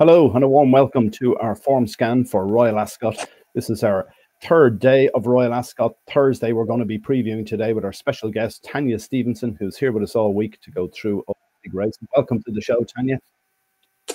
Hello and a warm welcome to our Formscan for Royal Ascot. This is our third day of Royal Ascot. Thursday, we're going to be previewing today with our special guest, Tanya Stevenson, who's here with us all week to go through all the big race. Welcome to the show, Tanya.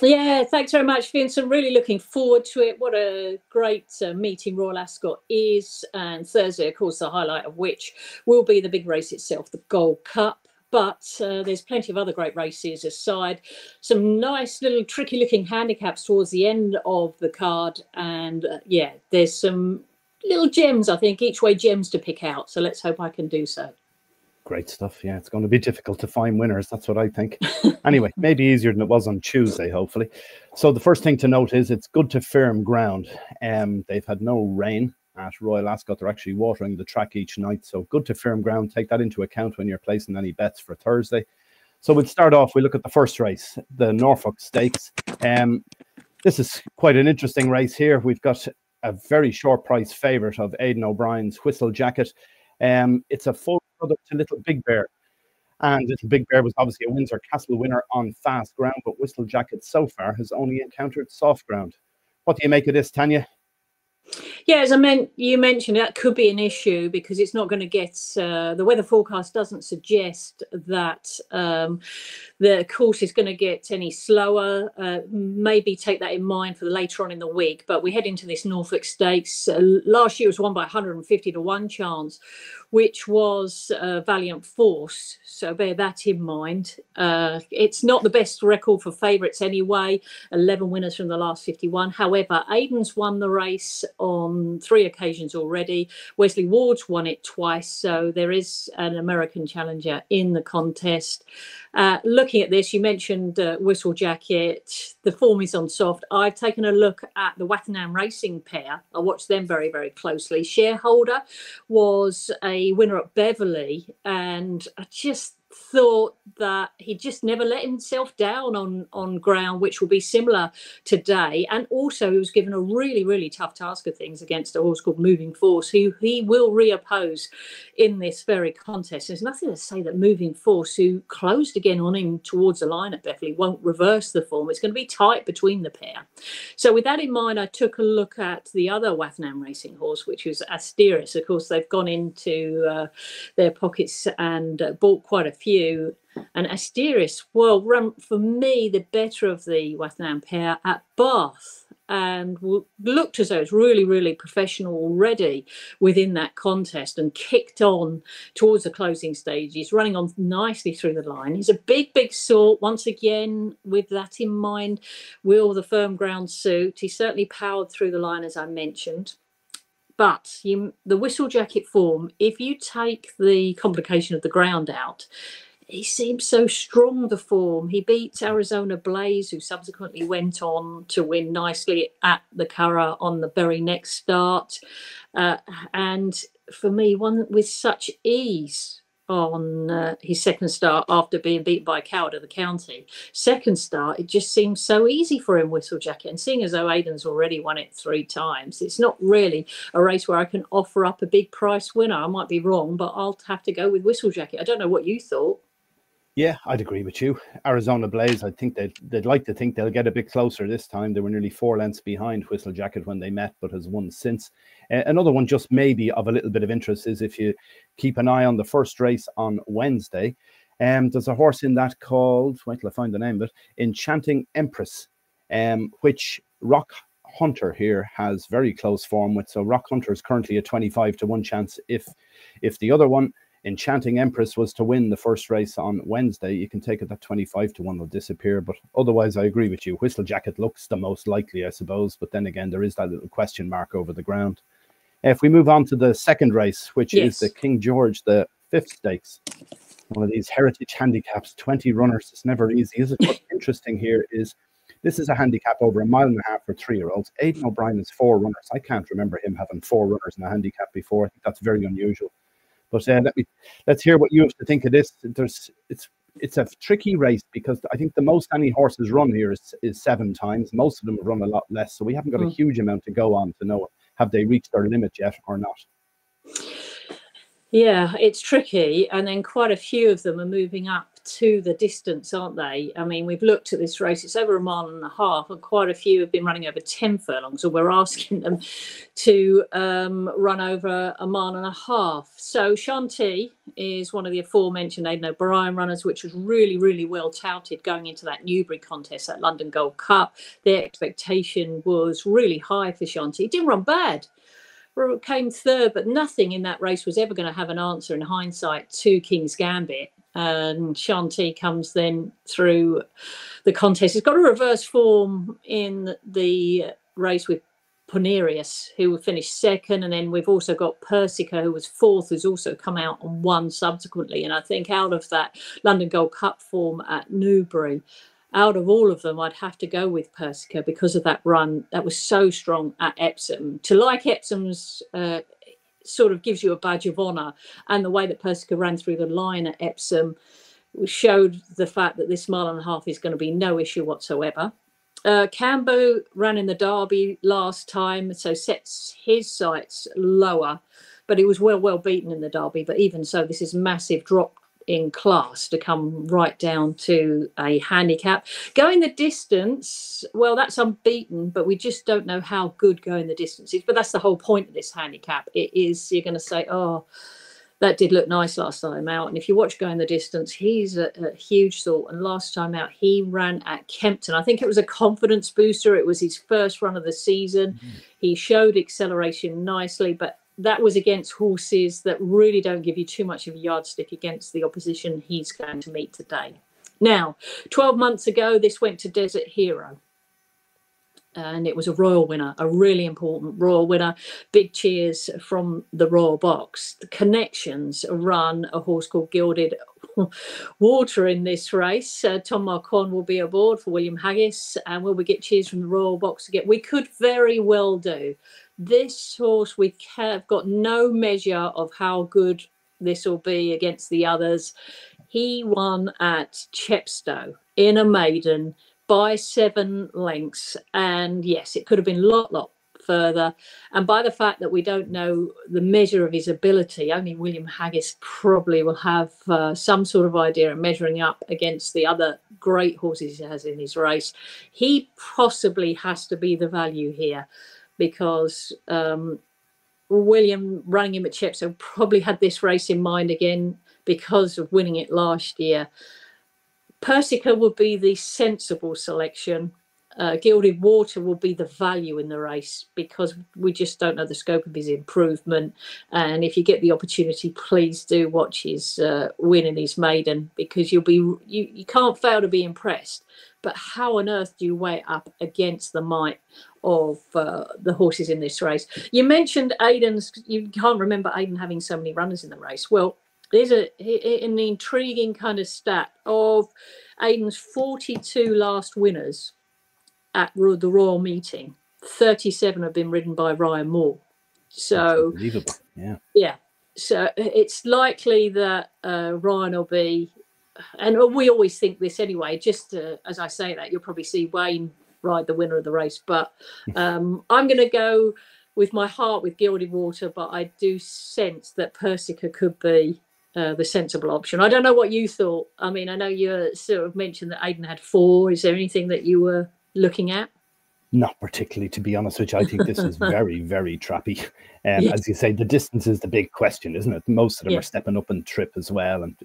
Yeah, thanks very much, Vincent. Really looking forward to it. What a great meeting Royal Ascot is. And Thursday, of course, the highlight of which will be the big race itself, the Gold Cup. But there's plenty of other great races aside. Some nice little tricky looking handicaps towards the end of the card. And yeah, there's some little gems, I think, each way gems to pick out. So let's hope I can do so. Great stuff. Yeah, it's going to be difficult to find winners. That's what I think. Anyway, maybe easier than it was on Tuesday, hopefully. So the first thing to note is it's good to firm ground. They've had no rain at Royal Ascot. They're actually watering the track each night. So good to firm ground. Take that into account when you're placing any bets for Thursday. So we'll start off. We look at the first race, the Norfolk Stakes. This is quite an interesting race here. We've got a very short price favourite of Aidan O'Brien's Whistle Jacket. It's a full brother to Little Big Bear. And Little Big Bear was obviously a Windsor Castle winner on fast ground, but Whistle Jacket so far has only encountered soft ground. What do you make of this, Tanya? Yeah, as you mentioned, that could be an issue because it's not going to get the weather forecast doesn't suggest that the course is going to get any slower. Maybe take that in mind for later on in the week. But we head into this Norfolk Stakes. Last year was won by 150 to 1 chance, which was Valiant Force. So bear that in mind. It's not the best record for favourites anyway. 11 winners from the last 51. However, Aidan's won the race on 3 occasions already. Wesley Ward's won it twice. So there is an American challenger in the contest. Looking at this, you mentioned Whistle Jacket. The form is on soft. I've taken a look at the Wattenham Racing pair. I watched them very, very closely. Shareholder was a winner at Beverley, and I just thought that he just never let himself down on ground, which will be similar today. And also he was given a really, really tough task of things against a horse called Moving Force, who he will reoppose in this very contest. There's nothing to say that Moving Force, who closed again on him towards the line at Beverley, won't reverse the form. It's going to be tight between the pair. So with that in mind, I took a look at the other Wattenham Racing horse, which was Asteris. Of course, they've gone into their pockets and bought quite a few. And Asteris, well, ran for me the better of the Wattenham pair at Bath, and looked as though it's really, really professional already within that contest and kicked on towards the closing stage. He's running on nicely through the line. He's a big, big sort. Once again, with that in mind, will the firm ground suit? He certainly powered through the line, as I mentioned. But the Whistle Jacket form, if you take the complication of the ground out, he seems so strong, the form. He beat Arizona Blaze, who subsequently went on to win nicely at the Curragh on the very next start. And for me, one with such ease on his second start after being beaten by Coward of the County. Second start, it just seems so easy for him, Whistle Jacket. And seeing as though Aidan's already won it 3 times, it's not really a race where I can offer up a big price winner. I might be wrong, but I'll have to go with Whistle Jacket. I don't know what you thought. Yeah, I'd agree with you. Arizona Blaze, I think they'd like to think they'll get a bit closer this time. They were nearly 4 lengths behind Whistle Jacket when they met, but has won since. Another one just maybe of a little bit of interest is if you keep an eye on the first race on Wednesday. There's a horse in that called, wait till I find the name of it, Enchanting Empress, which Rock Hunter here has very close form with. So Rock Hunter is currently a 25 to 1 chance. If the other one, Enchanting Empress, was to win the first race on Wednesday, you can take it that 25 to 1 will disappear. But otherwise, I agree with you. Whistle Jacket looks the most likely, I suppose. But then again, there is that little question mark over the ground. If we move on to the second race, which is the King George, the 5th Stakes, one of these heritage handicaps, 20 runners. It's never easy, is it? What's interesting here is this is a handicap over 1.5 miles for 3-year-olds. Aidan O'Brien has 4 runners. I can't remember him having 4 runners in a handicap before. I think that's very unusual. But let's hear what you have to think of this. It's a tricky race because I think the most any horse has run here is 7 times. Most of them have run a lot less, so we haven't got a huge amount to go on to know have they reached their limit yet or not. Yeah, it's tricky, and then quite a few of them are moving up to the distance, aren't they? I mean, we've looked at this race, it's over 1.5 miles, and quite a few have been running over 10 furlongs, so we're asking them to run over 1.5 miles. So Shanti is one of the aforementioned Aidan O'Brien runners, which was really, really well touted going into that Newbury contest, that London Gold Cup. Their expectation was really high for Shanti. It didn't run bad. Came third, but nothing in that race was ever going to have an answer in hindsight to King's Gambit. And Shanti comes then through the contest. It's got a reverse form in the race with Ponerius, who finished second, and then we've also got Persica, who was fourth, who's also come out and won subsequently. And I think out of that London Gold Cup form at Newbury, out of all of them, I'd have to go with Persica because of that run that was so strong at Epsom. To like Epsom's sort of gives you a badge of honour, and the way that Persica ran through the line at Epsom showed the fact that this 1.5 miles is going to be no issue whatsoever. Cambo ran in the Derby last time, so sets his sights lower, but he was well beaten in the Derby. But even so, this is a massive drop in class to come right down to a handicap. Going the distance, well, that's unbeaten, but we just don't know how good going the distance is. But that's the whole point of this handicap. It is, you're going to say, oh, that did look nice last time out. And if you watch going the distance, he's a huge sort. And last time out, he ran at Kempton. I think it was a confidence booster. It was his first run of the season. He showed acceleration nicely, but that was against horses that really don't give you too much of a yardstick against the opposition he's going to meet today. Now, 12 months ago, this went to Desert Hero. And it was a Royal winner, a really important Royal winner. Big cheers from the Royal box. The Connections run a horse called Gilded Water in this race. Tom Marquand will be aboard for William Haggis. And will we get cheers from the Royal box again? We could very well do. This horse, we have got no measure of how good this will be against the others. He won at Chepstow in a maiden by 7 lengths. And yes, it could have been a lot further. And by the fact that we don't know the measure of his ability, only William Haggis probably will have some sort of idea of measuring up against the other great horses he has in his race. He possibly has to be the value here, because William, running him at Chepstow, probably had this race in mind again because of winning it last year. Persica would be the sensible selection. Gilded Water will be the value in the race, because we just don't know the scope of his improvement. And if you get the opportunity, please do watch his win in his maiden, because you can't fail to be impressed. But how on earth do you weigh it up against the might of the horses in this race? You mentioned Aidan's, you can't remember Aidan having so many runners in the race. Well, there's an intriguing kind of stat of Aidan's 42 last winners at the Royal Meeting. 37 have been ridden by Ryan Moore. So, unbelievable. Yeah. So it's likely that Ryan will be, and we always think this anyway, just as I say that, you'll probably see Wayne ride the winner of the race. But I'm going to go with my heart with Gilded Water, but I do sense that Persica could be the sensible option. I don't know what you thought. I mean, I know you sort of mentioned that Aidan had 4. Is there anything that you were looking at? Not particularly, to be honest with you. I think this is very, very trappy. As you say, the distance is the big question, isn't it? Most of them are stepping up and trip as well. And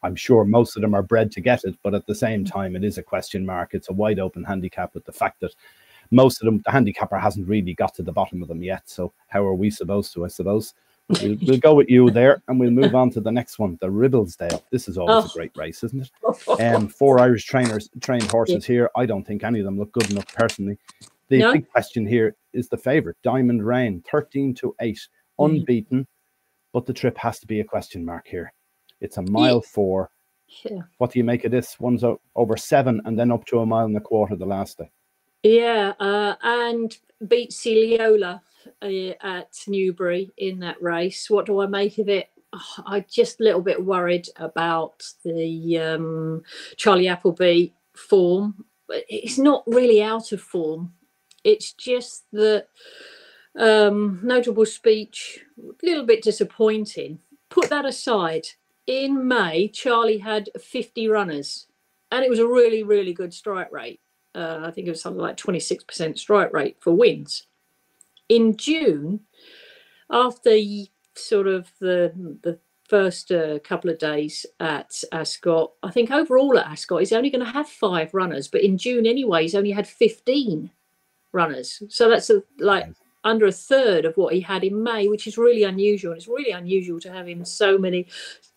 I'm sure most of them are bred to get it. But at the same time, it is a question mark. It's a wide open handicap, with the fact that most of them, the handicapper hasn't really got to the bottom of them yet. So how are we supposed to, I suppose? We'll go with you there, and we'll move on to the next one, the Ribblesdale. This is always a great race, isn't it? 4 Irish trained horses here. I don't think any of them look good enough personally. The big question here is the favourite, Diamond Rain, 13-8, unbeaten, but the trip has to be a question mark here. It's a 1.4 miles. Yeah. What do you make of this? One's over 7 and then up to 1.25 miles the last day. Yeah, and beat Celiola at Newbury in that race. What do I make of it? I'm just a little bit worried about the Charlie Appleby form. It's not really out of form. It's just that notable speech, a little bit disappointing. Put that aside. in May, Charlie had 50 runners, and it was a really, really good strike rate. I think it was something like 26% strike rate for wins. In June, after sort of the first couple of days at Ascot, I think overall at Ascot, he's only going to have 5 runners. But in June anyway, he's only had 15 runners. So that's under a third of what he had in May, which is really unusual. And it's really unusual to have him so many,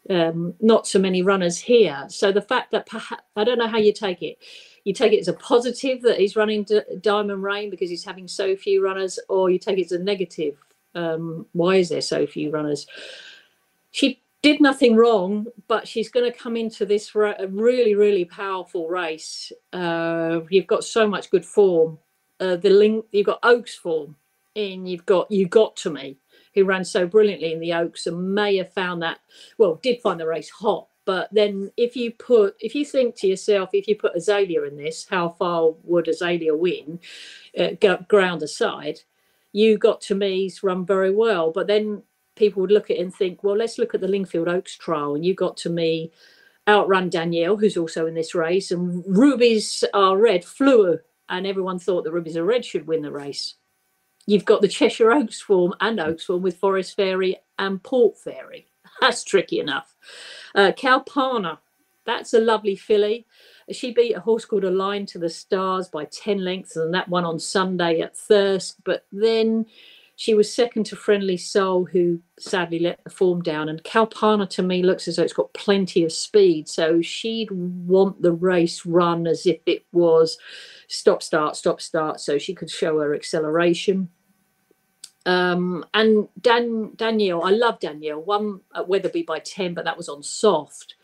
not so many runners here. So the fact that perhaps, I don't know how you take it. You take it as a positive that he's running Diamond Rain because he's having so few runners, or you take it as a negative. Why is there so few runners? She did nothing wrong, but she's going to come into this really, really powerful race. You've got so much good form. You've got Oaks form, and you've got You Got To Me, who ran so brilliantly in the Oaks and may have found that, well, did find the race hot. But then if you think to yourself, if you put Azalea in this, how far would Azalea win, ground aside? You Got To Me's run very well. But then people would look at it and think, well, let's look at the Lingfield Oaks trial. And You Got To Me outrun Danielle, who's also in this race. And Rubies Are Red flew. And everyone thought that Rubies Are Red should win the race. You've got the Cheshire Oaks form and Oaks form with Forest Fairy and Port Fairy. That's tricky enough. Kalpana, that's a lovely filly. She beat a horse called Align to the Stars by 10 lengths, and that one on Sunday at Thirsk. But then she was second to Friendly Soul, who sadly let the form down. And Kalpana, to me, looks as though it's got plenty of speed. So she'd want the race run as if it was stop, start, so she could show her acceleration. And Danielle, I love Danielle, won at Wetherby by 10, but that was on soft.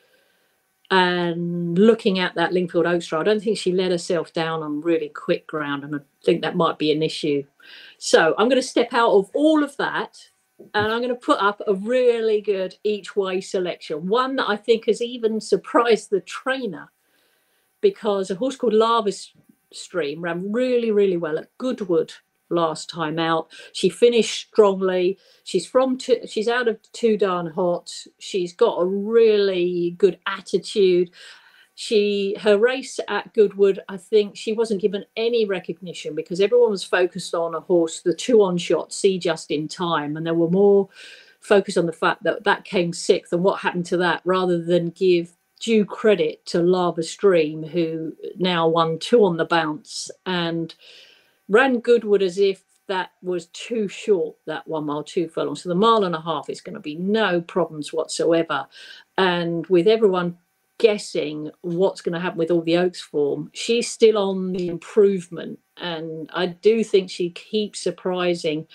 And looking at that Lingfield Oaks trial, I don't think she let herself down on really quick ground, and I think that might be an issue. So I'm going to step out of all of that, and I'm going to put up a really good each way selection, one that I think has even surprised the trainer, because a horse called Lava Stream ran really, really well at Goodwood last time out. She finished strongly. She's out of Too Darn Hot. She's got a really good attitude. Her race at Goodwood, I think she wasn't given any recognition because everyone was focused on a horse, the 2-on shot, See Just in Time, and they were more focused on the fact that came 6th and what happened to that, rather than give due credit to Lava Stream, who now won 2 on the bounce and ran Goodwood as if that was too short, that 1 mile 2 furlongs. So the 1.5 miles is going to be no problems whatsoever. And with everyone guessing what's going to happen with all the Oaks form, she's still on the improvement. And I do think she keeps surprising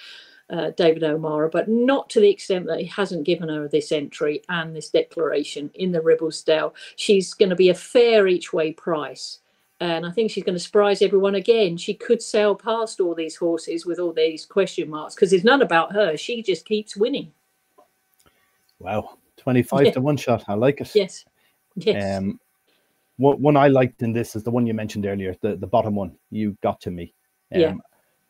David O'Mara, but not to the extent that he hasn't given her this entry and this declaration in the Ribblesdale. She's going to be a fair each way price. And I think she's going to surprise everyone again. She could sail past all these horses with all these question marks because there's none about her. She just keeps winning. Wow. 25 to 1 shot. I like it. Yes. One I liked in this is the one you mentioned earlier, the bottom one, You Got To Me.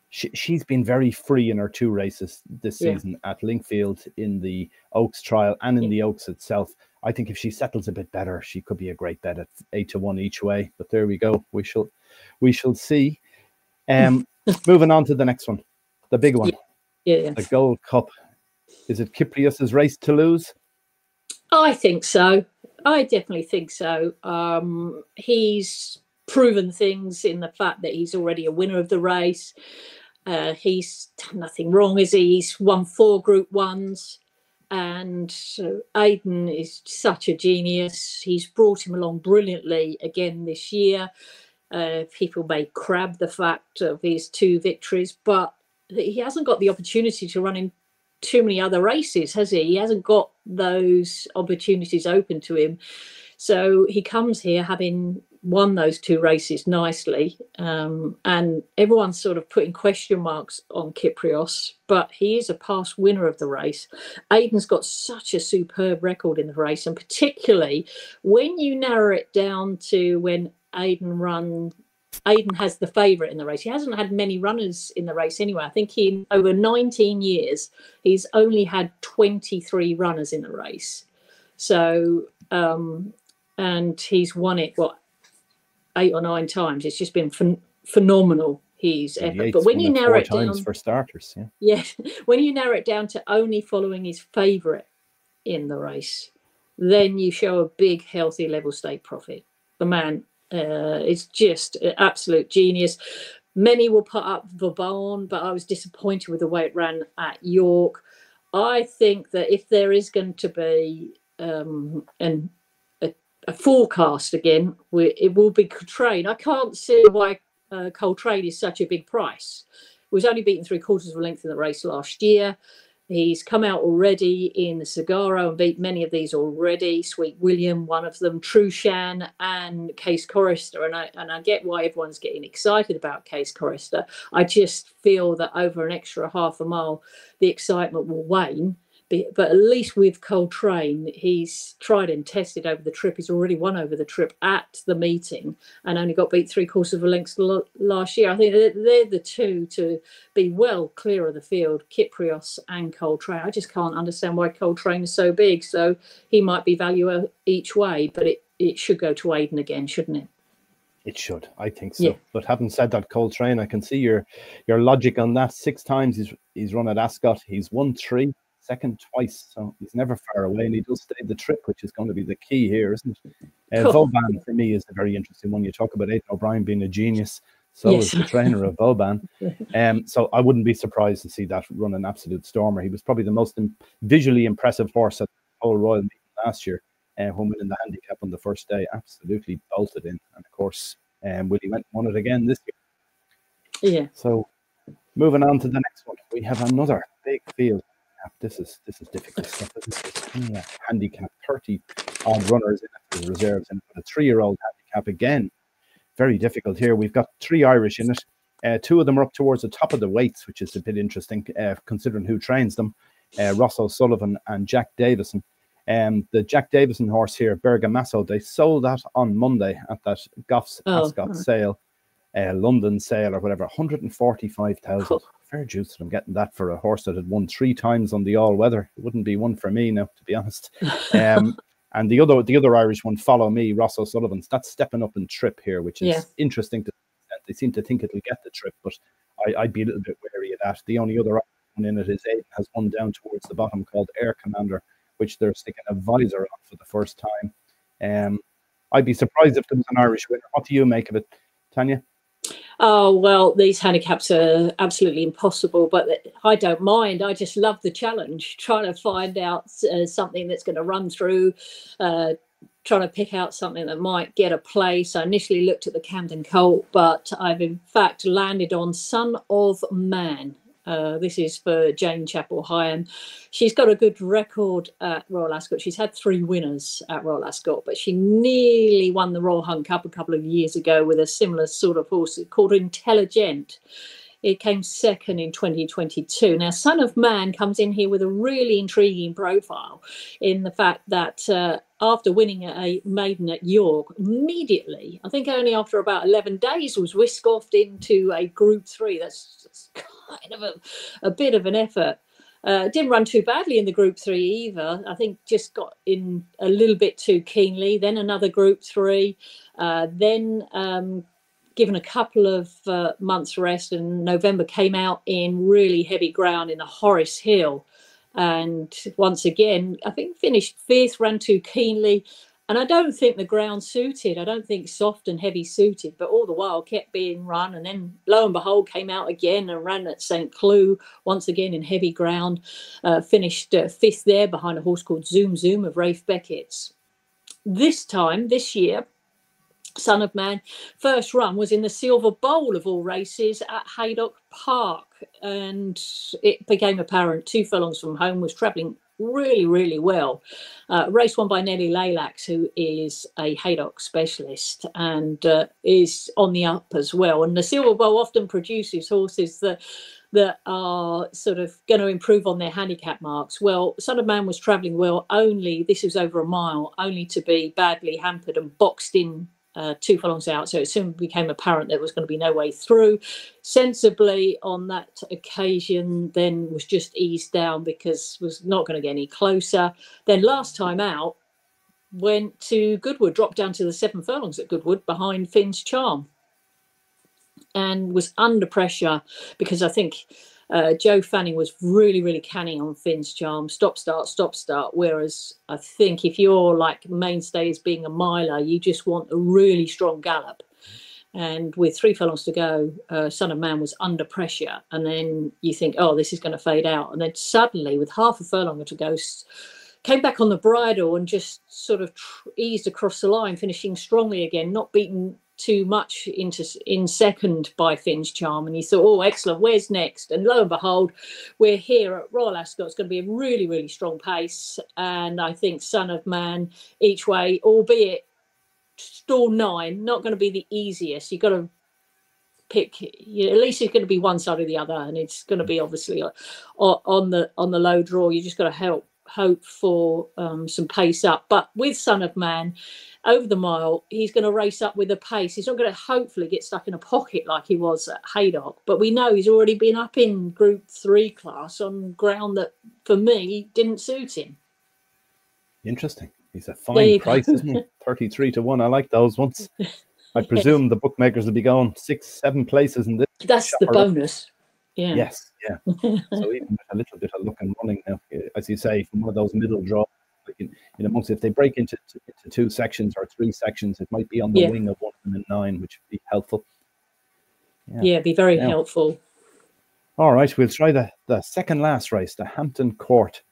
She's been very free in her 2 races this season at Lingfield, in the Oaks trial and in the Oaks itself. I think if she settles a bit better, she could be a great bet at 8 to 1 each way. But there we go. We shall see. Moving on to the next one, the big one, the Gold Cup. Is it Kyprios's race to lose? I think so. I definitely think so. He's proven things in the fact that he's already a winner of the race. He's done nothing wrong, is he? He's won 4 Group 1s. And Aidan is such a genius. He's brought him along brilliantly again this year. People may crab the fact of his 2 victories, but he hasn't got the opportunity to run in too many other races, has he? He hasn't got those opportunities open to him. So he comes here having won those 2 races nicely, and everyone's sort of putting question marks on Kyprios, but he is a past winner of the race. Aidan's got such a superb record in the race, and particularly when you narrow it down to when Aidan has the favourite in the race. He hasn't had many runners in the race anyway. I think over 19 years, he's only had 23 runners in the race. So, and he's won it, what, 8 or 9 times. It's just been phenomenal, his effort. But when you narrow it down, for starters, when you narrow it down to only following his favourite in the race, then you show a big, healthy level stake profit. The man is just an absolute genius. Many will put up Vauban, but I was disappointed with the way it ran at York. I think that if there is going to be a forecast again, it will be Coltrane. I can't see why Coltrane is such a big price. He was only beaten 3/4 of a length in the race last year. He's come out already in the Sagaro and beat many of these already. Sweet William, one of them, Trushan and Case Chorister. And I get why everyone's getting excited about Case Chorister. I just feel that over an extra half a mile, the excitement will wane. But at least with Coltrane, he's tried and tested over the trip. He's already won over the trip at the meeting and only got beat 3/4 of a length last year. I think they're the two to be well clear of the field, Kyprios and Coltrane. I just can't understand why Coltrane is so big. So he might be value each way, but it should go to Aiden again, shouldn't it? It should, I think so. Yeah. But having said that, Coltrane, I can see your logic on that. 6 times he's run at Ascot. He's won 3. Second twice, so he's never far away, and he does stay the trip, which is going to be the key here, isn't it? Vauban, for me, is a very interesting one. You talk about Aidan O'Brien being a genius, so is the trainer of Vauban. So I wouldn't be surprised to see that run an absolute stormer. He was probably the most visually impressive horse at the whole Royal meeting last year, when winning the handicap on the first day. Absolutely bolted in, and of course, Willie went and won it again this year. Yeah. So moving on to the next one, we have another big field. This is difficult stuff, isn't it? Handicap, 30 odd runners in it as reserves, and a 3-year-old handicap again. Very difficult here. We've got 3 Irish in it. 2 of them are up towards the top of the weights, which is a bit interesting considering who trains them. Ross O'Sullivan and Jack Davison. The Jack Davison horse here, Bergamasso, they sold that on Monday at that Goff's Ascot sale, London sale or whatever, 145,000. Fair juice that I'm getting that for a horse that had won 3 times on the all-weather. It wouldn't be one for me now, to be honest. And the other Irish one, Follow Me, Ross O'Sullivan's, that's stepping up in trip here, which is interesting. They seem to think it'll get the trip, but I'd be a little bit wary of that. The only other one in it is Aiden has one down towards the bottom called Air Commander, which they're sticking a visor on for the first time. I'd be surprised if there was an Irish winner. What do you make of it, Tanya? Oh, well, these handicaps are absolutely impossible, but I don't mind. I just love the challenge, trying to find out something that's going to run through, trying to pick out something that might get a place. I initially looked at the Camden Colt, but I've in fact landed on Son of Man. This is for Jane Chappell-Hyam. She's got a good record at Royal Ascot. She's had 3 winners at Royal Ascot, but she nearly won the Royal Hunt Cup a couple of years ago with a similar sort of horse called Intelligent. It came second in 2022. Now, Son of Man comes in here with a really intriguing profile in the fact that after winning a maiden at York, immediately, I think only after about 11 days, was whisked off into a Group 3. That's kind of a bit of an effort. Didn't run too badly in the Group 3 either. I think just got in a little bit too keenly. Then another Group 3. Then given a couple of months rest, and November came out in really heavy ground in the Horace Hill. And once again, I think finished 5th, ran too keenly. And I don't think the ground suited. I don't think soft and heavy suited, but all the while kept being run. And then lo and behold, came out again and ran at St. Cloud, once again in heavy ground. Finished 5th there behind a horse called Zoom Zoom of Rafe Beckett's. This year, Son of Man, first run was in the Silver Bowl of all races at Haydock Park. And it became apparent 2 furlongs from home, was travelling really, really well. Race won by Nellie Laylax, who is a Haydock specialist and is on the up as well. And the Silver Bowl often produces horses that are sort of going to improve on their handicap marks. Well, Son of Man was travelling well, this was over a mile, only to be badly hampered and boxed in 2 furlongs out, so it soon became apparent there was going to be no way through. Sensibly on that occasion, then was just eased down because was not going to get any closer. Then last time out, went to Goodwood, dropped down to the 7 furlongs at Goodwood behind Finn's Charm, and was under pressure because I think Joe Fanning was really, really canny on Finn's Charm, stop, start. Whereas I think if you're like mainstay as being a miler, you just want a really strong gallop. And with 3 furlongs to go, Son of Man was under pressure. And then you think, oh, this is going to fade out. And then suddenly, with half a furlong to go, came back on the bridle and just sort of eased across the line, finishing strongly again, not beaten too much in second by Finn's Charm. And you thought, oh, excellent, where's next? And lo and behold, we're here at Royal Ascot. It's going to be a really, really strong pace. And I think Son of Man each way, albeit stall 9, not going to be the easiest. You've got to pick, at least it's going to be one side or the other, and it's going to be obviously on the low draw. You just got to hope for some pace up. But with Son of Man over the mile, he's going to race up with a pace. He's not going to hopefully get stuck in a pocket like he was at Haydock, but we know he's already been up in Group 3 class on ground that for me didn't suit him. Interesting. He's a fine price, isn't he? 33 to 1. I like those ones. I presume the bookmakers will be going 6, 7 places in this. That's the bonus. Yeah. Yes, yeah. So even with a little bit of luck and running now, as you say, from one of those middle draws, like in amongst, if they break into 2 sections or 3 sections, it might be on the wing of one of them in 9, which would be helpful. Yeah, be very helpful. All right, we'll try the second last race, the Hampton Court.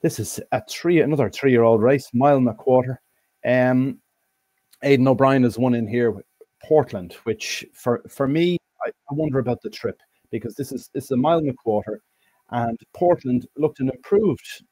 This is another 3-year-old race, mile and a quarter. Aidan O'Brien has won in here with Portland, which for me, I wonder about the trip, because this is a mile and a quarter, and Portland looked an improved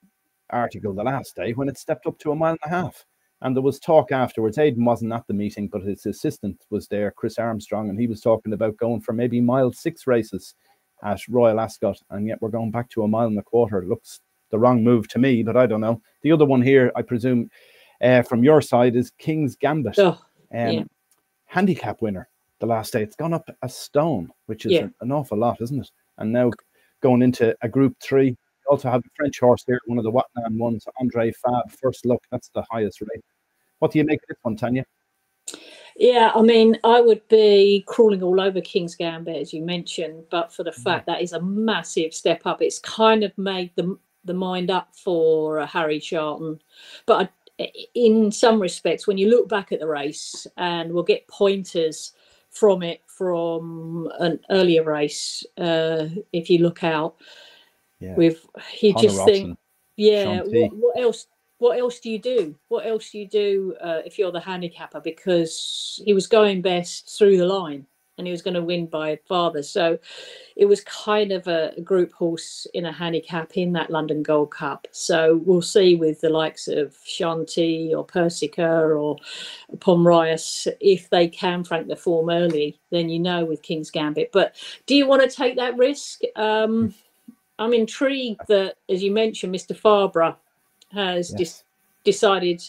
article the last day when it stepped up to a mile and a half. And there was talk afterwards. Aidan wasn't at the meeting, but his assistant was there, Chris Armstrong, and he was talking about going for maybe mile 6 races at Royal Ascot, and yet we're going back to a mile and a quarter. It looks the wrong move to me, but I don't know. The other one here, I presume, from your side, is King's Gambit. Handicap winner the last day. It's gone up a stone, which is an awful lot, isn't it? And now going into a Group 3. We also have a French horse here, one of the Watnan ones, Andre Fab, First Look. That's the highest rate. What do you make of this one, Tanya? Yeah, I mean, I would be crawling all over King's Gambit, as you mentioned, but for the fact that is a massive step up. It's kind of made the mind up for Harry Charlton. But in some respects, when you look back at the race, and we'll get pointers from an earlier race, if you look out, you just think, what else do you do? What else do you do if you're the handicapper? Because he was going best through the line, and he was going to win by farther. So it was kind of a group horse in a handicap in that London Gold Cup. So we'll see with the likes of Shanti or Persica or Pomrias, if they can frank the form early, then with King's Gambit. But do you want to take that risk? I'm intrigued that, as you mentioned, Mr. Farber has decided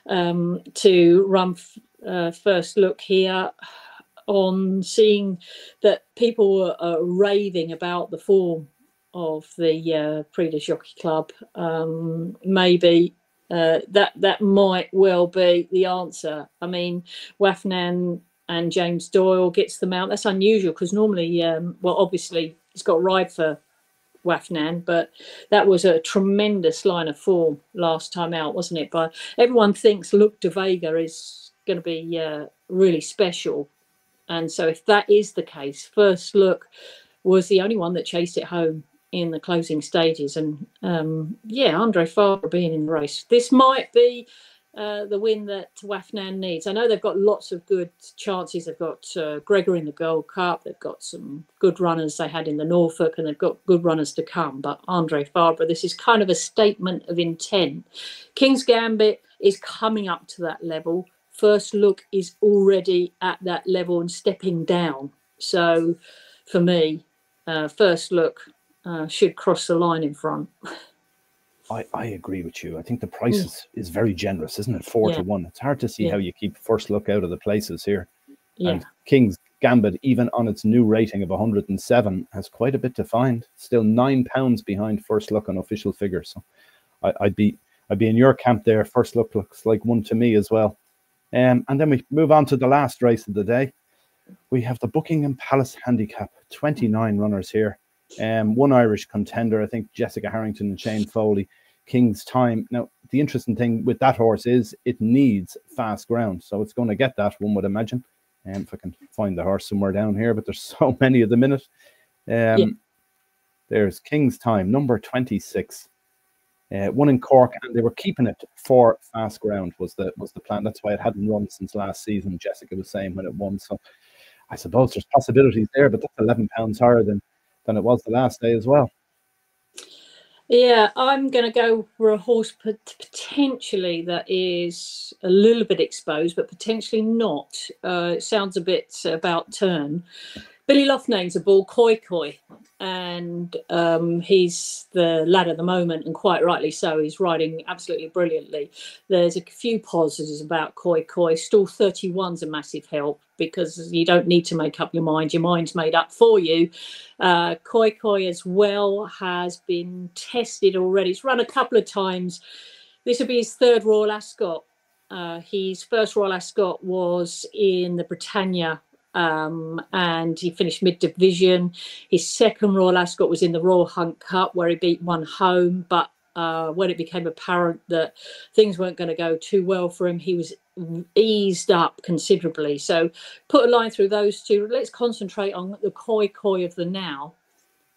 to run First Look here, on seeing that people are raving about the form of the Prix de Jockey Club. Maybe that might well be the answer. I mean, Wafnan and James Doyle gets them out. That's unusual, because normally, obviously he's got a ride for Wafnan, but that was a tremendous line of form last time out, wasn't it? But everyone thinks Luc de Vega is going to be really special. And so if that is the case, First Look was the only one that chased it home in the closing stages. And Andre Farber being in the race, this might be the win that Wafnan needs. I know they've got lots of good chances. They've got Gregor in the Gold Cup. They've got some good runners they had in the Norfolk, and they've got good runners to come. But Andre Farber, this is kind of a statement of intent. King's Gambit is coming up to that level. First Look is already at that level and stepping down. So for me, First Look should cross the line in front. I agree with you. I think the price is very generous, isn't it? 4 to 1. It's hard to see how you keep First Look out of the places here. And King's Gambit, even on its new rating of 107, has quite a bit to find. Still £9 behind First Look on official figures. So I'd be I'd be in your camp there. First look looks like one to me as well. And then we move on to the last race of the day. We have the Buckingham Palace Handicap, 29 runners here. One Irish contender, I think Jessica Harrington and Shane Foley, King's Time. Now, the interesting thing with that horse is it needs fast ground. So it's going to get that, one would imagine. If I can find the horse somewhere down here, but there's so many of them in it. There's King's Time, number 26. One in Cork, and they were keeping it for fast ground was the plan. That's why it hadn't run since last season, Jessica was saying when it won. So I suppose there's possibilities there, but that's £11 higher than it was the last day as well. Yeah, I'm going to go for a horse potentially that is a little bit exposed, but potentially not. It sounds a bit about turn. Billy Loughnane's a bull, Koy Koy, and he's the lad at the moment, and quite rightly so. He's riding absolutely brilliantly. There's a few positives about Koy Koy. Stall 31's a massive help because you don't need to make up your mind. Your mind's made up for you. Koy Koy as well has been tested already. It's run a couple of times. This will be his third Royal Ascot. His first Royal Ascot was in the Britannia, and he finished mid-division. His second Royal Ascot was in the Royal Hunt Cup, where he beat one home, but when it became apparent that things weren't going to go too well for him, he was eased up considerably. So put a line through those two. Let's concentrate on the Koy Koy of the now.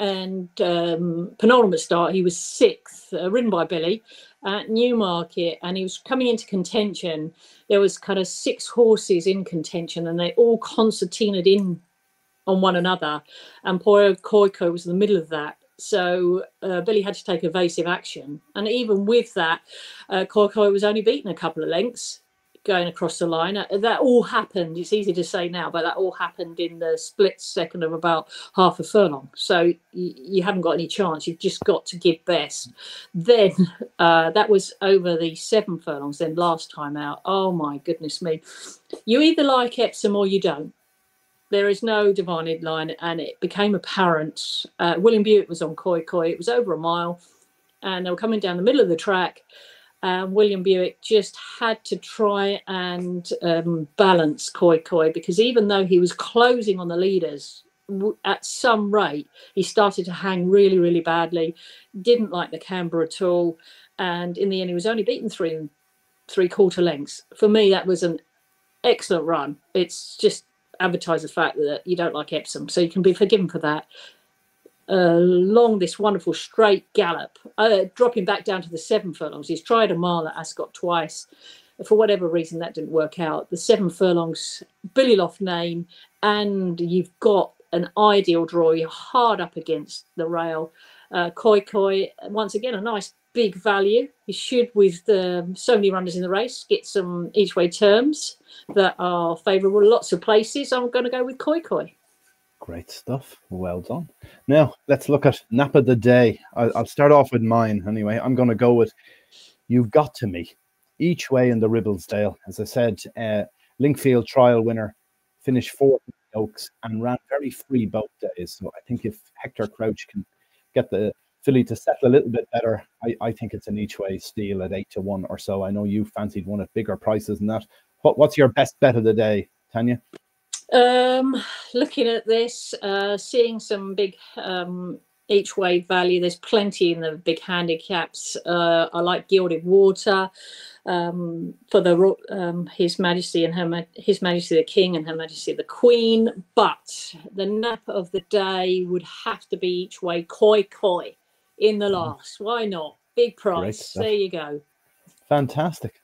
And penultimate start, he was sixth, ridden by Billy at Newmarket, and he was coming into contention. There was kind of 6 horses in contention, and they all concertinaed in on one another, and poor Koy Koy was in the middle of that. So Billy had to take evasive action, and even with that, Koy Koy was only beaten a couple of lengths going across the line. That all happened, it's easy to say now, but that all happened in the split second of about half a furlong. So you haven't got any chance. You've just got to give best. Then that was over the 7 furlongs. Then last time out, oh my goodness me. You either like Epsom or you don't. There is no divided line, and it became apparent. William Buick was on Koy Koy. It was over a mile, and they were coming down the middle of the track. William Buick just had to try and balance Koy Koy, because even though he was closing on the leaders at some rate, he started to hang really, really badly. Didn't like the camber at all. And in the end, he was only beaten 3 3/4 lengths. For me, that was an excellent run. It's just advertise the fact that you don't like Epsom, so you can be forgiven for that. Along this wonderful straight gallop, dropping back down to the 7 furlongs. He's tried a mile at Ascot twice. For whatever reason, that didn't work out. The 7 furlongs, Billy Loughnane, and you've got an ideal draw. You're hard up against the rail. Koy Koy, once again, a nice big value. You should, with so many runners in the race, get some each-way terms that are favourable. Lots of places. I'm going to go with Koy Koy. Great stuff. Well done. Now, let's look at Nap of the Day. I'll start off with mine anyway. I'm going to go with You've Got to Me. Each way in the Ribblesdale. As I said, Linkfield trial winner, finished 4th in the Oaks and ran very free both days. So I think if Hector Crouch can get the filly to settle a little bit better, I think it's an each way steal at 8-1 or so. I know you fancied one at bigger prices than that. What's your best bet of the day, Tanya? Looking at this, seeing some big each way value. There's plenty in the big handicaps. I like Gilded Water for the His Majesty and His Majesty the King and Her Majesty the Queen. But the nap of the day would have to be each way Koy Koy in the last. Why not? Big price. There you go. Fantastic.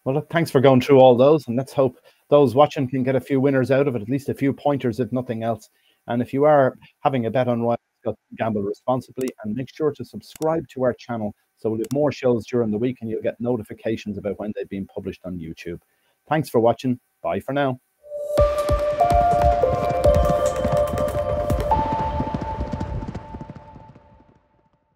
Well, look, thanks for going through all those, and let's hope those watching can get a few winners out of it, at least a few pointers, if nothing else. And if you are having a bet on Royal Ascot, gamble responsibly, and make sure to subscribe to our channel so we'll have more shows during the week and you'll get notifications about when they've been published on YouTube. Thanks for watching. Bye for now.